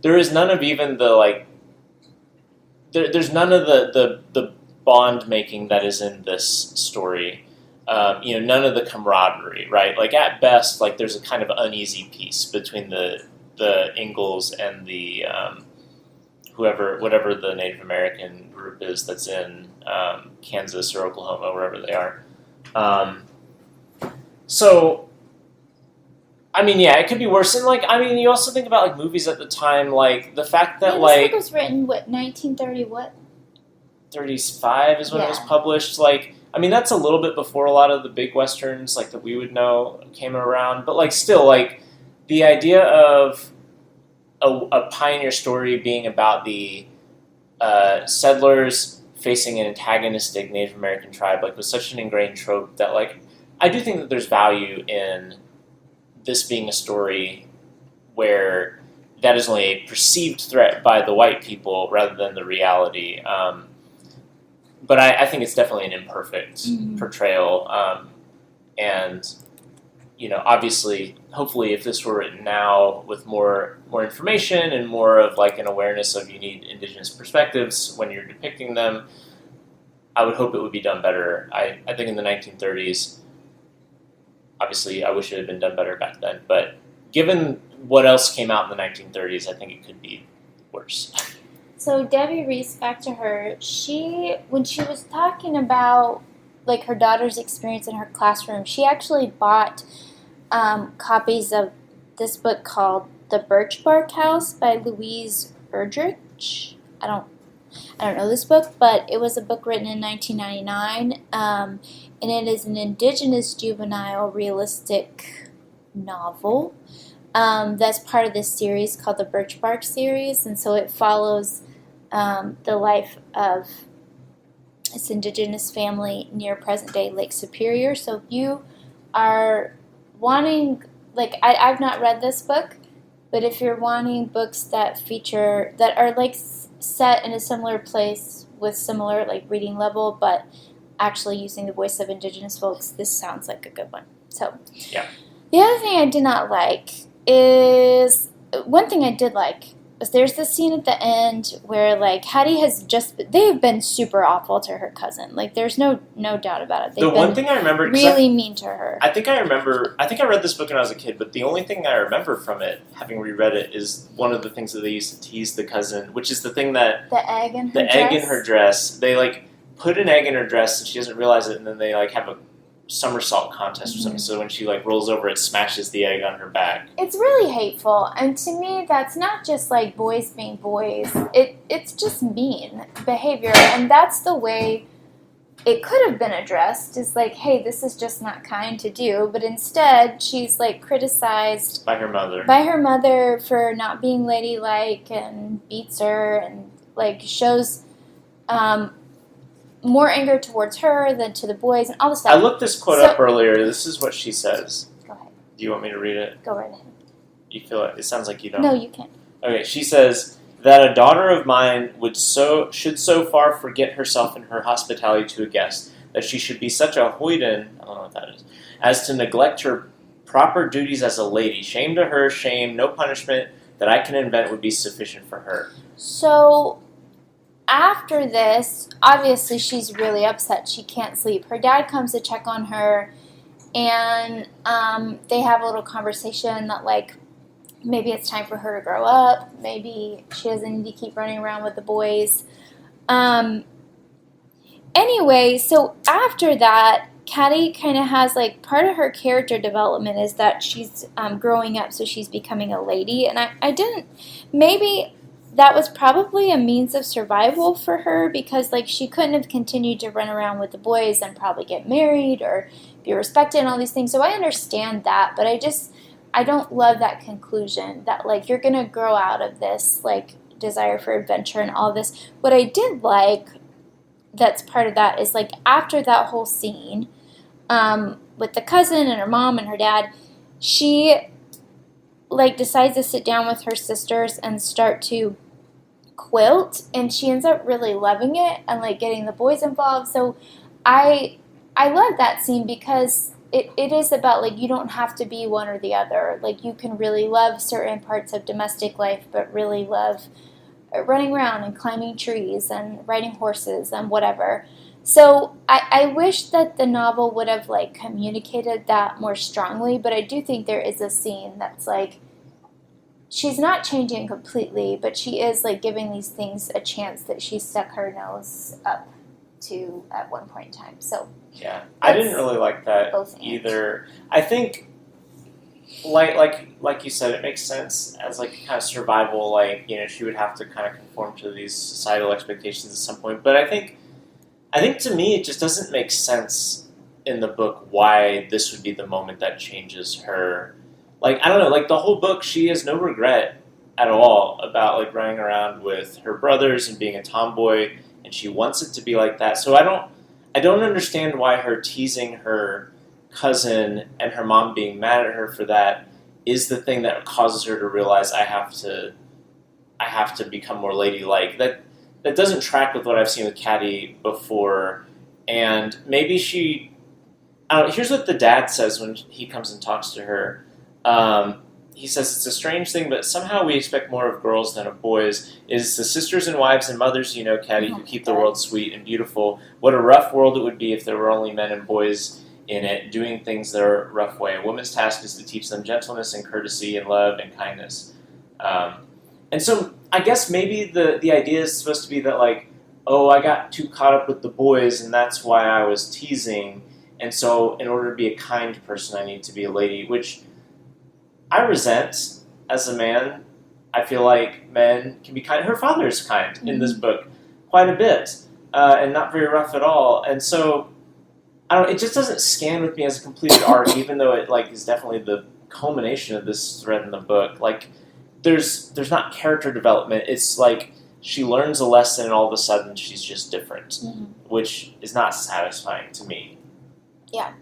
there is none of even the, there's none of the bond making that is in this story. None of the camaraderie, right? At best, there's a kind of uneasy peace between the Ingalls and the whatever the Native American group is that's in Kansas or Oklahoma, wherever they are. It could be worse. And you also think about movies at the time, the fact that this book was written 1930 what? 35 is when it was published. That's a little bit before a lot of the big westerns that we would know came around. But still, the idea of a pioneer story being about the settlers facing an antagonistic Native American tribe was such an ingrained trope that I do think that there's value in this being a story where that is only a perceived threat by the white people rather than the reality. But I think it's definitely an imperfect portrayal. Obviously, hopefully, if this were written now with more information and more of an awareness of you need indigenous perspectives when you're depicting them, I would hope it would be done better. I think in the 1930s, obviously, I wish it had been done better back then. But given what else came out in the 1930s, I think it could be worse. So Debbie Reese, back to her, when she was talking about her daughter's experience in her classroom, she actually bought copies of this book called The Birch Bark House by Louise Erdrich. I don't know this book, but it was a book written in 1999, and it is an indigenous juvenile realistic novel that's part of this series called the Birch Bark series, and so it follows the life of this indigenous family near present-day Lake Superior. So if you are wanting, I've not read this book, but if you're wanting books that are set in a similar place with similar reading level, but actually using the voice of indigenous folks, this sounds like a good one. So yeah. The other thing I did not like is, one thing I did like was there's this scene at the end where Caddie they've been super awful to her cousin. There's no doubt about it. The one thing I remember, really mean to her. I think I read this book when I was a kid, but the only thing I remember from it, having reread it, is one of the things that they used to tease the cousin, which is the thing that the egg in her dress. They put an egg in her dress and she doesn't realize it, and then they have a somersault contest or something. So when she rolls over, it smashes the egg on her back. It's really hateful, and to me, that's not just boys being boys. It's just mean behavior, and that's the way it could have been addressed. Is hey, this is just not kind to do, but instead she's criticized by her mother for not being ladylike, and beats her, and shows more anger towards her than to the boys, and all this stuff. I looked this quote up earlier. This is what she says. Go ahead. Do you want me to read it? Go right ahead. You feel it? It sounds like you don't. No, you can't. Okay, she says that a daughter of mine should so far forget herself in her hospitality to a guest that she should be such a hoyden, I don't know what that is, as to neglect her proper duties as a lady. Shame to her, shame, no punishment that I can invent would be sufficient for her. So after this, obviously she's really upset. She can't sleep. Her dad comes to check on her, and they have a little conversation that maybe it's time for her to grow up. Maybe she doesn't need to keep running around with the boys. Anyway, so after that, Caddie kind of has like part of her character development is that she's growing up, so she's becoming a lady. And I didn't, maybe that was probably a means of survival for her because like she couldn't have continued to run around with the boys and probably get married or be respected and all these things. So I understand that, but I don't love that conclusion that like you're going to grow out of this like desire for adventure and all this. What I did like that's part of that is like after that whole scene with the cousin and her mom and her dad, she like decides to sit down with her sisters and start to quilt, and she ends up really loving it and like getting the boys involved. So I love that scene because it is about like you don't have to be one or the other. Like you can really love certain parts of domestic life but really love running around and climbing trees and riding horses and whatever. So I wish that the novel would have like communicated that more strongly, but I do think there is a scene that's like she's not changing completely, but she is like giving these things a chance that she stuck her nose up to at one point in time. So yeah, I didn't really like that either. I think like you said, it makes sense as like kind of survival. Like she would have to kind of conform to these societal expectations at some point. But I think to me it just doesn't make sense in the book why this would be the moment that changes her. Like I don't know, like the whole book, she has no regret at all about like running around with her brothers and being a tomboy, and she wants it to be like that. So I don't understand why her teasing her cousin and her mom being mad at her for that is the thing that causes her to realize I have to become more ladylike. That doesn't track with what I've seen with Caddie before. And maybe she, I don't know, here's what the dad says when he comes and talks to her. He says, it's a strange thing, but somehow we expect more of girls than of boys. It is the sisters and wives and mothers, Caddie, who keep the world sweet and beautiful. What a rough world it would be if there were only men and boys in it, doing things their rough way. A woman's task is to teach them gentleness and courtesy and love and kindness. And so I guess maybe the idea is supposed to be that, like, oh, I got too caught up with the boys and that's why I was teasing. And so in order to be a kind person, I need to be a lady, which I resent as a man. I feel like men can be kind. Her father's kind in this book quite a bit and not very rough at all. And so I don't. It just doesn't scan with me as a completed arc, even though it like is definitely the culmination of this thread in the book. Like there's not character development. It's like she learns a lesson and all of a sudden she's just different, which is not satisfying to me. Yeah,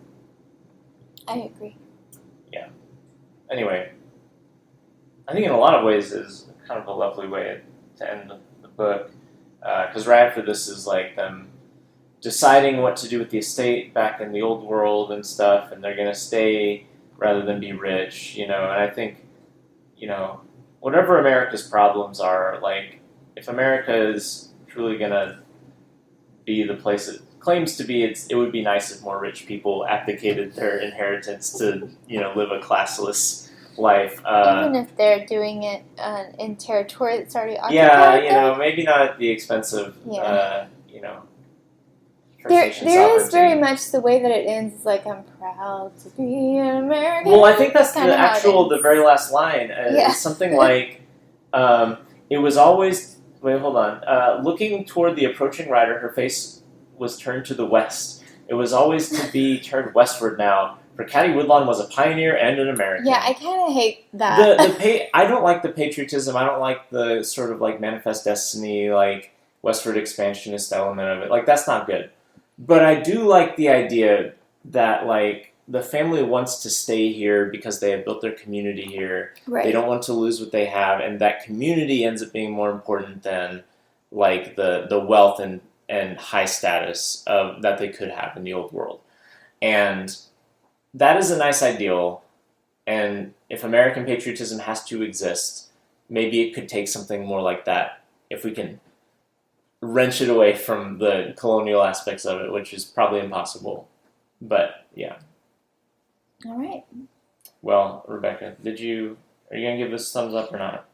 I agree. Yeah. Anyway, I think in a lot of ways is kind of a lovely way to end the book, because right after this is like them deciding what to do with the estate back in the old world and stuff, and they're going to stay rather than be rich, and I think, whatever America's problems are, like, if America is truly going to be the place it claims to be, it would be nice if more rich people abdicated their inheritance to, live a classless life. Even if they're doing it in territory that's already occupied. Yeah, maybe not at the expense of, There is very much the way that it ends is like, I'm proud to be an American. Well, I think that's the very last line. It's something like, it was always, wait, hold on. Looking toward the approaching rider, her face was turned to the west. It was always to be turned westward now, for Caddie Woodlawn was a pioneer and an American. Yeah, I kind of hate that. I don't like the patriotism. I don't like the sort of like manifest destiny, like westward expansionist element of it. Like, that's not good. But I do like the idea that, like, the family wants to stay here because they have built their community here. Right. They don't want to lose what they have, and that community ends up being more important than, like, the wealth and high status that they could have in the old world. And that is a nice ideal, and if American patriotism has to exist, maybe it could take something more like that if we can wrench it away from the colonial aspects of it, which is probably impossible. But, yeah. All right. Well, Rebecca, are you going to give this thumbs up or not?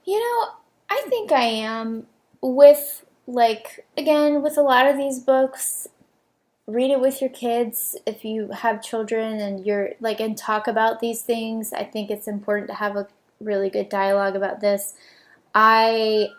I think I am. With, like, again, with a lot of these books, read it with your kids if you have children and you're like and talk about these things. I think it's important to have a really good dialogue about this. I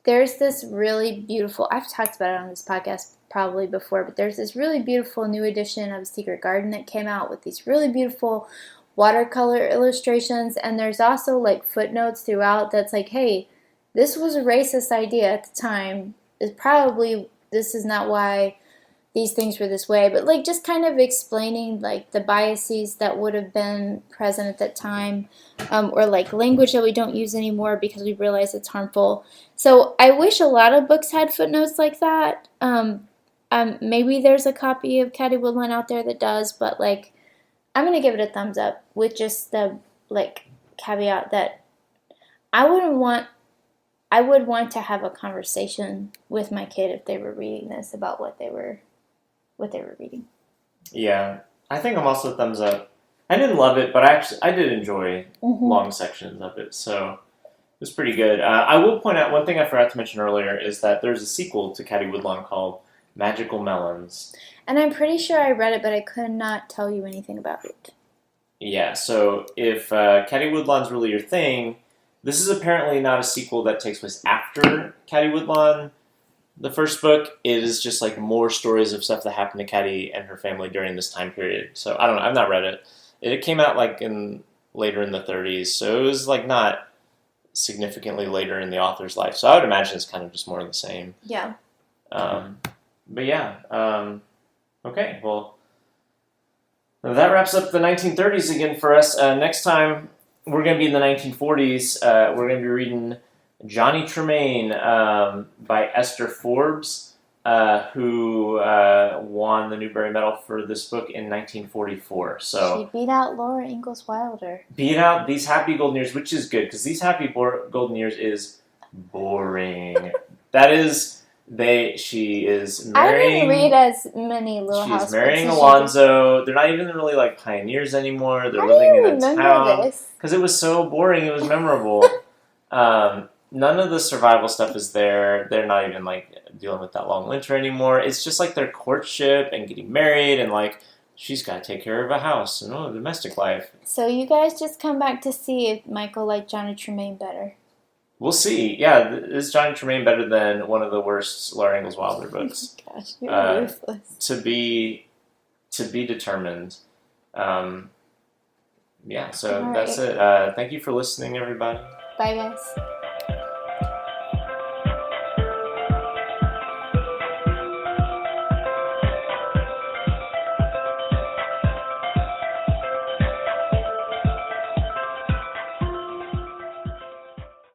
there's this really beautiful, I've talked about it on this podcast probably before, but there's this really beautiful new edition of Secret Garden that came out with these really beautiful watercolor illustrations, and there's also like footnotes throughout that's like, hey, this was a racist idea at the time. This is not why these things were this way, but like just kind of explaining like the biases that would have been present at that time, or like language that we don't use anymore because we realize it's harmful. So I wish a lot of books had footnotes like that. Maybe there's a copy of Caddie Woodlawn out there that does, but like I'm gonna give it a thumbs up with just the like caveat that I would want to have a conversation with my kid if they were reading this about what they were reading. Yeah, I think I'm also thumbs up. I didn't love it, but I did enjoy long sections of it, so it was pretty good. I will point out one thing I forgot to mention earlier is that there's a sequel to Caddie Woodlawn called Magical Melons. And I'm pretty sure I read it, but I could not tell you anything about it. Yeah, so if Caddie Woodlawn's really your thing, this is apparently not a sequel that takes place after Caddie Woodlawn. The first book is just like more stories of stuff that happened to Caddie and her family during this time period. So I don't know. I've not read it. It came out like later in the 30s, so it was like not significantly later in the author's life. So I would imagine it's kind of just more of the same. Yeah. But yeah. Okay. Well, that wraps up the 1930s again for us. Next time we're going to be in the 1940s. We're going to be reading Johnny Tremain by Esther Forbes, who won the Newbery Medal for this book in 1944. So she beat out Laura Ingalls Wilder. Beat out These Happy Golden Years, which is good because These Happy Golden Years is boring. That is, she is marrying. I didn't read as many Little House books. She's marrying Alonzo. They're not even really like pioneers anymore. They're living in a town because it was so boring. It was memorable. None of the survival stuff is there. They're not even like dealing with that long winter anymore. It's just like their courtship and getting married and like she's got to take care of a house and domestic life. So you guys just come back to see if Michael liked Johnny Tremain better. We'll see. Yeah, is Johnny Tremain better than one of the worst Laura Ingalls Wilder books? Gosh, you're ruthless. To be determined. Yeah, so that's it. Thank you for listening, everybody. Bye, guys.